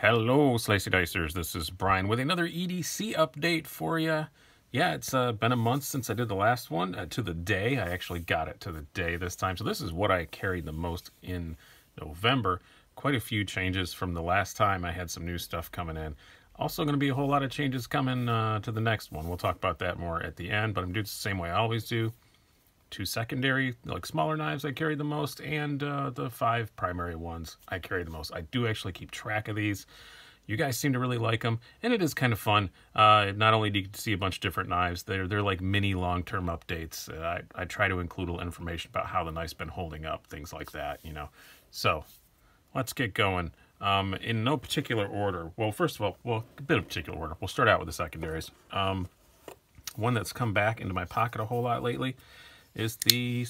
Hello, Slicey Dicers. This is Brian with another EDC update for you. Yeah, it's been a month since I did the last one. To the day, I actually got it to the day this time. So this is what I carried the most in November. Quite a few changes from the last time. I had some new stuff coming in. Also going to be a whole lot of changes coming to the next one. We'll talk about that more at the end, but I'm doing it the same way I always do. 2 secondary, like smaller knives I carry the most, and the 5 primary ones I carry the most. I do actually keep track of these. You guys seem to really like them, and it is kind of fun. Not only do you see a bunch of different knives, they're like mini long-term updates. I try to include a little information about how the knife's been holding up, things like that, you know. So let's get going. In no particular order. Well, first of all, a bit of particular order. We'll start out with the secondaries. One that's come back into my pocket a whole lot lately is the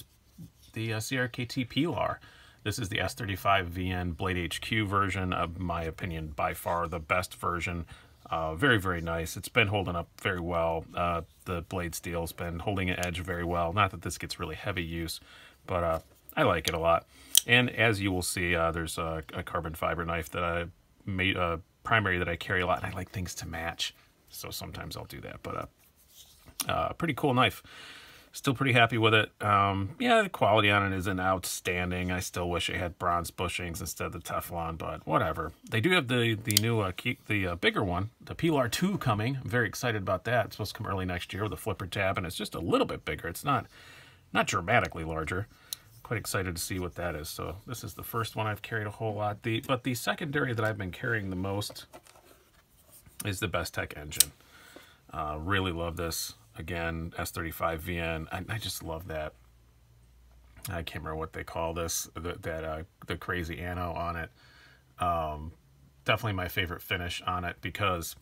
CRKT Para. This is the S35VN Blade HQ version, of my opinion, by far the best version. Very, very nice. It's been holding up very well. The blade steel's been holding an edge very well. Not that this gets really heavy use, but I like it a lot. And as you will see, there's a carbon fiber knife that I made, primary that I carry a lot, and I like things to match. So sometimes I'll do that, but pretty cool knife. Still pretty happy with it. Yeah, the quality on it isn't outstanding. I still wish it had bronze bushings instead of the Teflon, but whatever. They do have the new, bigger one, the Pilar 2 coming. I'm very excited about that. It's supposed to come early next year with a flipper tab, and it's just a little bit bigger. It's not dramatically larger. Quite excited to see what that is. So this is the first one I've carried a whole lot. But the secondary that I've been carrying the most is the Bestech engine. Really love this. Again, S35VN. I just love that. I can't remember what they call this. The crazy ano on it. Definitely my favorite finish on it because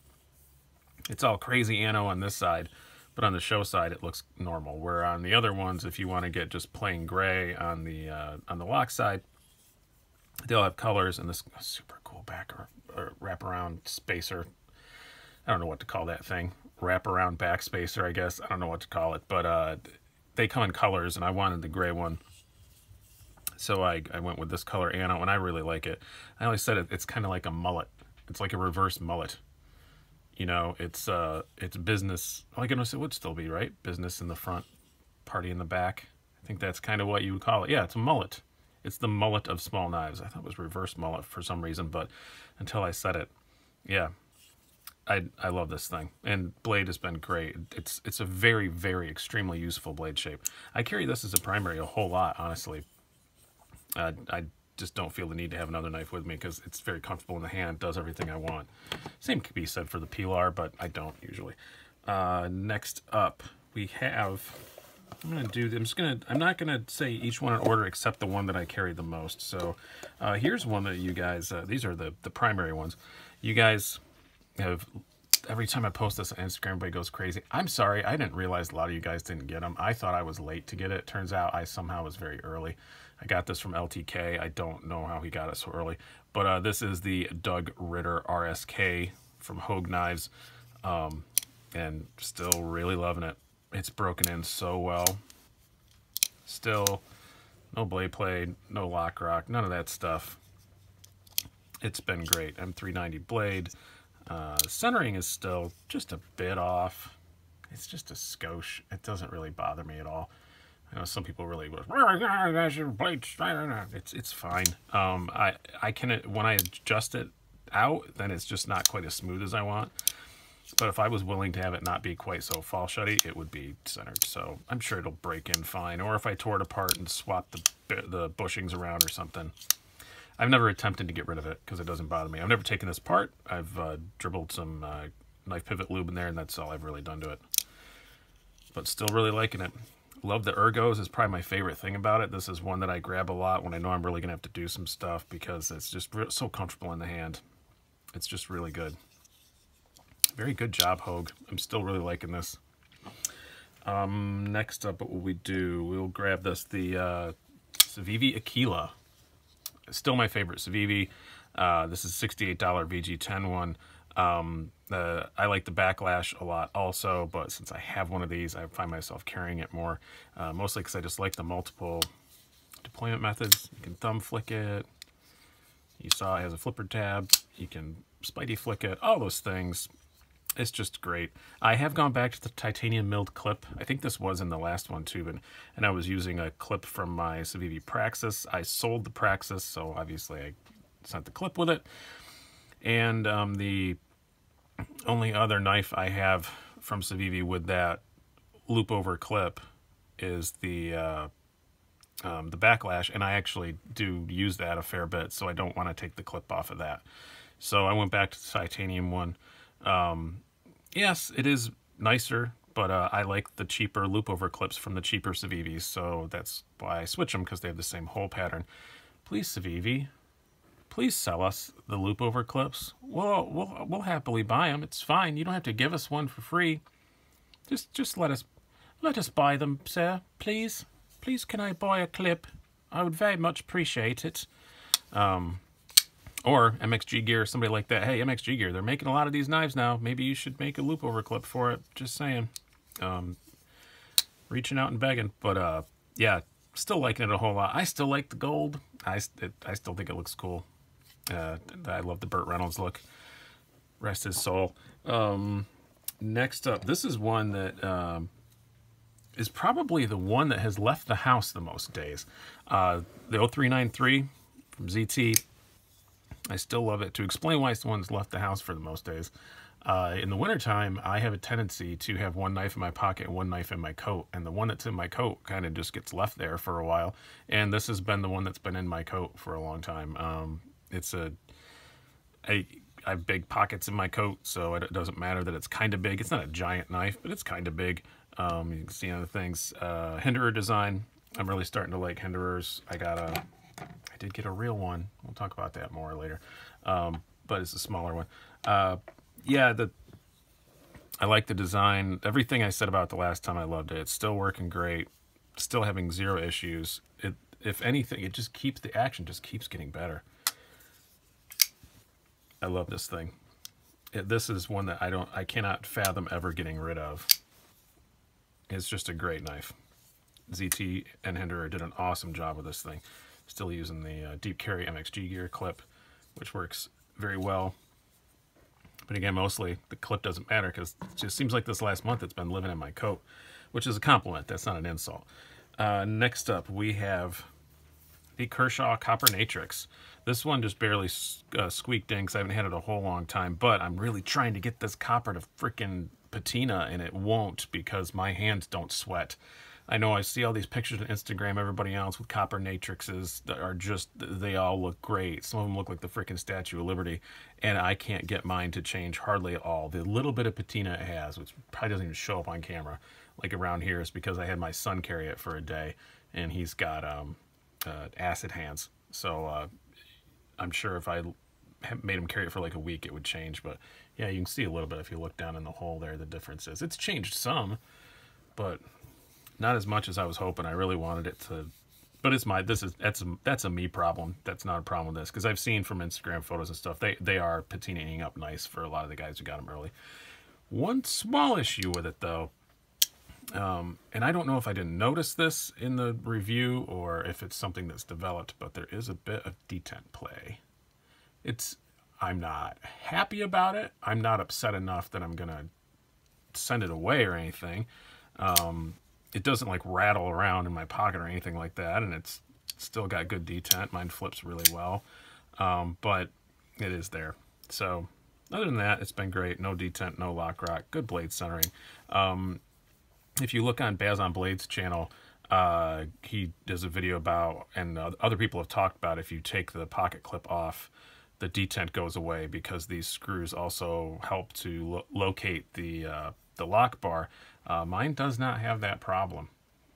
it's all crazy ano on this side, but on the show side it looks normal. Where on the other ones, if you want to get just plain gray on the lock side, they'll have colors and this super cool back or wraparound spacer. I don't know what to call that thing. Wraparound backspacer, I guess. I don't know what to call it, but they come in colors, and I wanted the gray one, so I went with this color ano, and I really like it. I always said it's kind of like a mullet. It's like a reverse mullet. You know, it's business. Like it would still be, right? Business in the front, party in the back. I think that's kind of what you would call it. Yeah, it's a mullet. It's the mullet of small knives. I thought it was reverse mullet for some reason, but until I said it, yeah. I love this thing, and blade has been great. It's a very, very extremely useful blade shape. I carry this as a primary a whole lot, honestly. I just don't feel the need to have another knife with me because it's very comfortable in the hand, does everything I want. Same could be said for the Pilar, but I don't usually. Next up, we have. I'm not gonna say each one in order except the one that I carry the most. So here's one that you guys. These are the primary ones. You guys have, every time I post this on Instagram, everybody goes crazy. I'm sorry, I didn't realize a lot of you guys didn't get them. I thought I was late to get it. Turns out I somehow was very early. I got this from LTK. I don't know how he got it so early, but this is the Ritter RSK from Hogue Knives, and still really loving it. It's broken in so well. Still no blade play, no lock rock, none of that stuff. It's been great. M390 blade. Centering is still just a bit off. It's just a skosh. It doesn't really bother me at all. I know some people really go, it's fine. I can, when I adjust it out, then it's just not quite as smooth as I want. But if I was willing to have it not be quite so fall shutty, it would be centered. So I'm sure it'll break in fine. Or if I tore it apart and swapped the bushings around or something. I've never attempted to get rid of it because it doesn't bother me. I've never taken this apart. I've dribbled some knife pivot lube in there, and that's all I've really done to it. But still really liking it. Love the ergos. Is probably my favorite thing about it. This is one that I grab a lot when I know I'm really going to have to do some stuff because it's just so comfortable in the hand. It's just really good. Very good job, Hogue. I'm still really liking this. Next up, what will we do? We'll grab this, the Civivi Aquila. Still my favorite Civivi. This is $68 VG10 one. I like the backlash a lot also, but since I have one of these, I find myself carrying it more. Mostly because I just like the multiple deployment methods. You can thumb flick it. You saw it has a flipper tab. You can Spidey flick it, all those things. It's just great. I have gone back to the titanium milled clip. I think this was in the last one too, and I was using a clip from my Civivi Praxis. I sold the Praxis, so obviously I sent the clip with it. And the only other knife I have from Civivi with that loop over clip is the backlash, and I actually do use that a fair bit, so I don't want to take the clip off of that. So I went back to the titanium one. Yes, it is nicer, but I like the cheaper loop over clips from the cheaper Civivis, so that's why I switch them, because they have the same hole pattern. Please, Civivi, please sell us the loop over clips. We'll happily buy them. It's fine. You don't have to give us one for free. Just let us buy them, sir. Please, can I buy a clip? I would very much appreciate it. Or MXG Gear, somebody like that. Hey, MXG Gear, they're making a lot of these knives now. Maybe you should make a loop over clip for it. Just saying. Reaching out and begging. But yeah, still liking it a whole lot. I still like the gold. I still think it looks cool. I love the Burt Reynolds look. Rest his soul. Next up, this is one that is probably the one that has left the house the most days. The 0393 from ZT. I still love it. To explain why it's the one that's left the house for the most days. In the wintertime, I have a tendency to have one knife in my pocket and one knife in my coat. And the one that's in my coat kind of just gets left there for a while. And this has been the one that's been in my coat for a long time. I have big pockets in my coat, so it doesn't matter that it's kind of big. It's not a giant knife, but it's kind of big. You can see other things. Hinderer design. I'm really starting to like Hinderers. I did get a real one. We'll talk about that more later. But it's a smaller one. Yeah, I like the design. Everything I said about it the last time, I loved it. It's still working great. Still having zero issues. If anything, it just keeps, the action just keeps getting better. I love this thing. This is one that I cannot fathom ever getting rid of. It's just a great knife. ZT and Hinderer did an awesome job with this thing. Still using the deep carry MXG Gear clip, which works very well. But again, mostly the clip doesn't matter, because it just seems like this last month it's been living in my coat, which is a compliment. That's not an insult. Next up, we have the Kershaw Copper Natrix. This one just barely squeaked in because I haven't had it a whole long time, but I'm really trying to get this copper to freaking patina, and it won't because my hands don't sweat. I know I see all these pictures on Instagram, everybody else with copper Natrixes that are just, they all look great. Some of them look like the freaking Statue of Liberty, and I can't get mine to change hardly at all. The little bit of patina it has, which probably doesn't even show up on camera, like around here, is because I had my son carry it for a day, and he's got acid hands. So I'm sure if I made him carry it for like a week, it would change. But yeah, you can see a little bit if you look down in the hole there, the difference is. It's changed some, but not as much as I was hoping. I really wanted it to, but it's that's a me problem. That's not a problem with this, because I've seen from Instagram photos and stuff, they are patinaing up nice for a lot of the guys who got them early. One small issue with it though, and I don't know if I didn't notice this in the review or if it's something that's developed, but there is a bit of detent play. I'm not happy about it. I'm not upset enough that I'm gonna send it away or anything. It doesn't like rattle around in my pocket or anything like that, and it's still got good detent. Mine flips really well, but it is there. So other than that, it's been great. No detent, no lock rock, good blade centering. If you look on Baz on Blades channel, he does a video about, and other people have talked about, if you take the pocket clip off, the detent goes away, because these screws also help to locate the lock bar. Mine does not have that problem.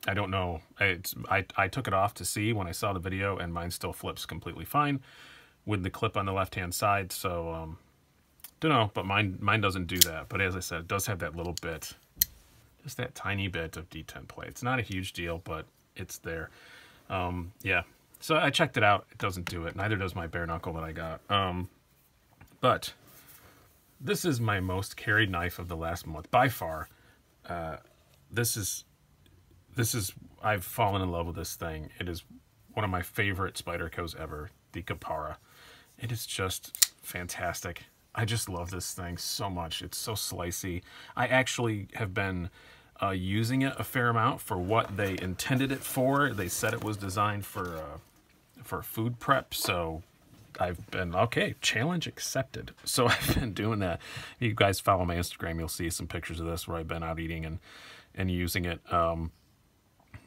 I don't know. I took it off to see when I saw the video, and mine still flips completely fine with the clip on the left-hand side. So, don't know, but mine doesn't do that. But as I said, it does have that little bit, just that tiny bit of detent play. It's not a huge deal, but it's there. Yeah. So I checked it out. It doesn't do it. Neither does my bare knuckle that I got. But this is my most carried knife of the last month by far. This is I've fallen in love with this thing. It is one of my favorite Spydercos ever, the Para. It is just fantastic. I just love this thing so much. It's so slicey. I actually have been using it a fair amount for what they intended it for. They said it was designed for food prep, so I've been, okay, challenge accepted. So I've been doing that. If you guys follow my Instagram, you'll see some pictures of this where I've been out eating and using it.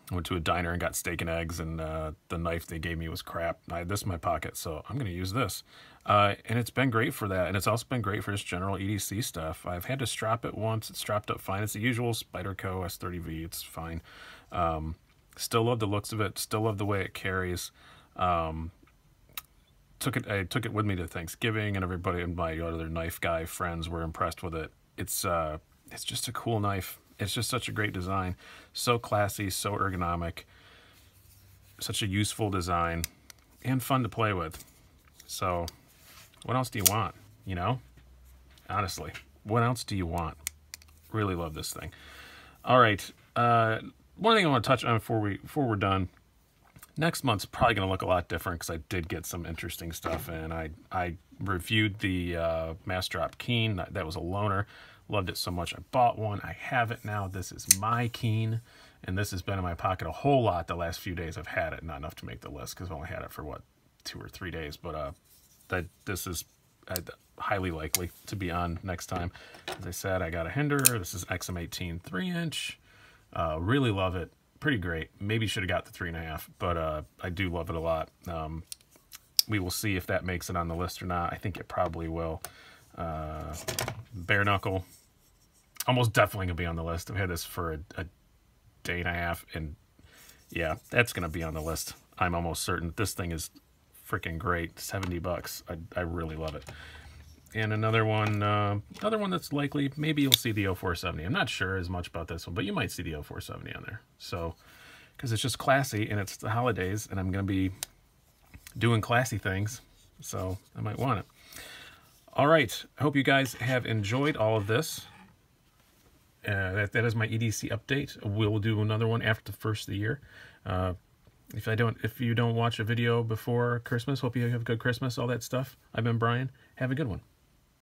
I went to a diner and got steak and eggs, and the knife they gave me was crap. I had this in my pocket, so I'm going to use this. And it's been great for that, and it's also been great for just general EDC stuff. I've had to strap it once. It's strapped up fine. It's the usual Spyderco S30V. It's fine. Still love the looks of it. Still love the way it carries. I took it with me to Thanksgiving, and everybody and my other knife guy friends were impressed with it. It's just a cool knife. It's just such a great design. So classy, so ergonomic, such a useful design, and fun to play with. So what else do you want, you know? Honestly, what else do you want? Really love this thing. All right, one thing I want to touch on before we're done. Next month's probably going to look a lot different because I did get some interesting stuff in. I reviewed the Mass Drop Keen. That was a loaner. Loved it so much I bought one. I have it now. This is my Keen, and this has been in my pocket a whole lot the last few days I've had it. Not enough to make the list because I've only had it for, what, 2 or 3 days. But this is highly likely to be on next time. As I said, I got a Hinder. This is XM18 3-inch. Really love it. Pretty great. Maybe should have got the 3.5, but I do love it a lot. We will see if that makes it on the list or not. I think it probably will. Bare knuckle, almost definitely gonna be on the list. I've had this for a day and a half, and yeah, that's gonna be on the list. I'm almost certain. This thing is freaking great. $70. I really love it. And another one that's likely, maybe you'll see the 0470. I'm not sure as much about this one, but you might see the 0470 on there. So, because it's just classy, and it's the holidays, and I'm gonna be doing classy things, so I might want it. All right, I hope you guys have enjoyed all of this. That is my EDC update. We'll do another one after the first of the year. If you don't watch a video before Christmas, hope you have a good Christmas, all that stuff. I've been Brian. Have a good one.